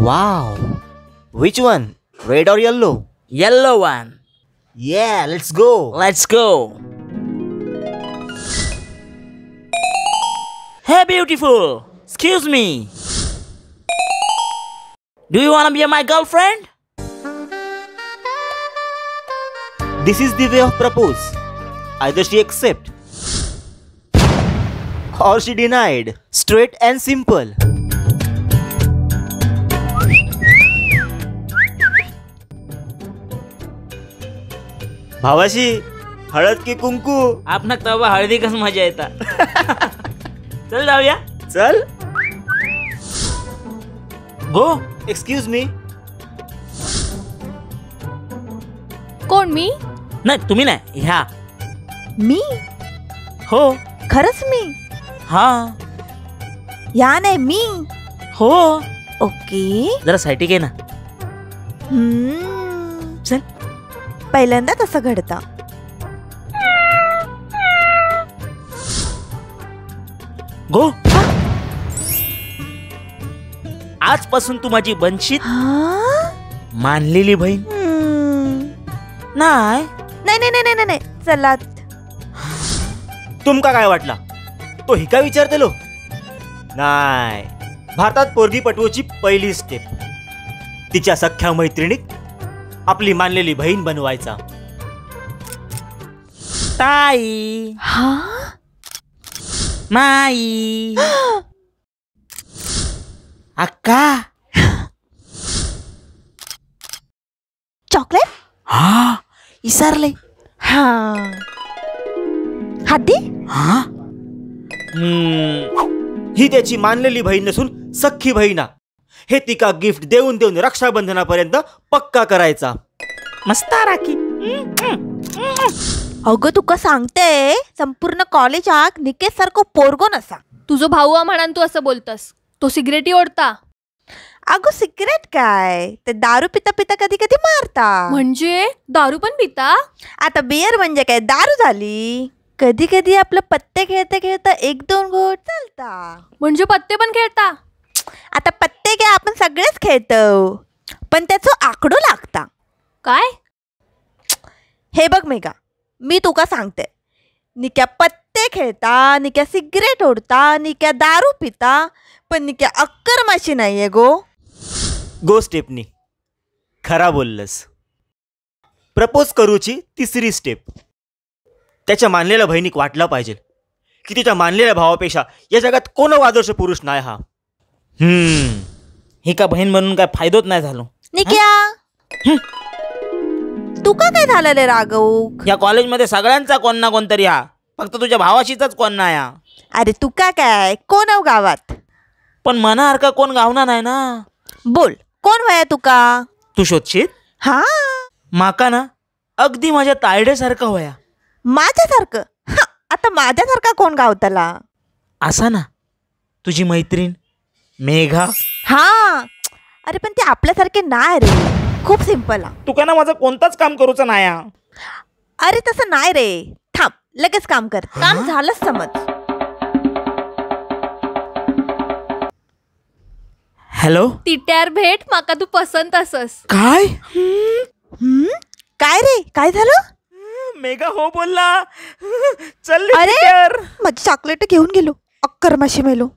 Wow. Which one? Red or yellow? Yellow one. Yeah, let's go. Let's go. Hey, beautiful. Excuse me. Do you want to be my girlfriend? This is the way of propose. Either she accept or she denied. Straight and simple. भावाशी हळद की कुंकू. आपणाक तवा हळदी कस मजा येता. चल जाऊया. चल. गो. Excuse me. कोण मी? नाही तुम्ही नाही ह्या. मी? हो. खरंच मी? हा. या नाही मी. हो. ओके. जरा साईटी घे ना. चल. पहिल्यांदा तसं घडता. गो. आजपासून तू माझी बनशीत मानलेली बहीण. नाही नाही नाही नाही नाही. चला. तुमका काय वाटला तो हिका विचारतेलो. नाही, भारतात पोरगी पटवूची पहिली स्टेप तिच्या सख्या मैत्रिणीक आपली मानलेली बहीण बनवायचा. ताई. हा. माई. अक्का. चॉकलेट. हा विसरले. हा. हाती. हा. ही त्याची मानलेली बहीण नसून सख्खी बहीणा. हे तिका गिफ्ट देऊन देऊन रक्षाबंधनापर्यंत पक्का करायचा. मस्त राखी. अगं तुका सांगते संपूर्ण कॉलेज आग निकेश सारखं पोरगो नसा. तुझो भाऊ म्हणून तू असं बोलतस. तो सिगरेटी ओढता. अगो सिगरेट काय ते दारू पिता पिता कधी कधी मारता. म्हणजे दारू पण पिता? आता बियर म्हणजे काय दारू झाली. कधी कधी आपलं पत्ते खेळता खेळता एक दोन घोट चालता. म्हणजे पत्ते पण खेळता? आता पत्ते काय आपण सगळेच खेळतो पण त्याचं आकडो लागता. काय? हे बघ मेघा, मी तुका सांगते. निक्या पत्ते खेळता, निक्या सिगरेट ओढता, निक्या दारू पिता, पण निक्या अक्कर माशी नाहीये गो. गो स्टेपनी. खरा बोललस. प्रपोज करूची तिसरी स्टेप. त्याच्या मानलेल्या बहिणीक वाटलं पाहिजे की तिच्या मानलेल्या भावापेक्षा या जगात कोण आदर्श पुरुष नाही हा. ही का बहीण म्हणून काय फायदोच नाही झालो. निक्या तुका काय झालं रे राघव? या कॉलेजमध्ये सगळ्यांचा कोण ना कोणतरी हा. फक्त तुझ्या भावाशीच कोण नाही हा. अरे तुका काय कोण गावात? पण मनासारखा कोण गावना नाही ना. बोल कोण वया तुका? तू शोधशील? हा. माका ना अगदी माझ्या तायड्यासारखा होया. माझ्यासारखं? आता माझ्यासारखा कोण गावतला? असा ना तुझी मैत्रीण मेघा. हा. अरे पण ते आपल्यासारखे नाही रे. खूप सिंपल. तुका ना माझं कोणताच काम करूचं नाही. अरे तसं नाही रे. थांब लगेच काम कर. काम झालंच समज. हॅलो. तिट्यार भेट माका तू पसंत असस. काय? काय रे काय झालं? मेघा हो बोलला. चल अरे माझी चॉकलेट घेऊन गेलो. अक्कर माशी मेलो.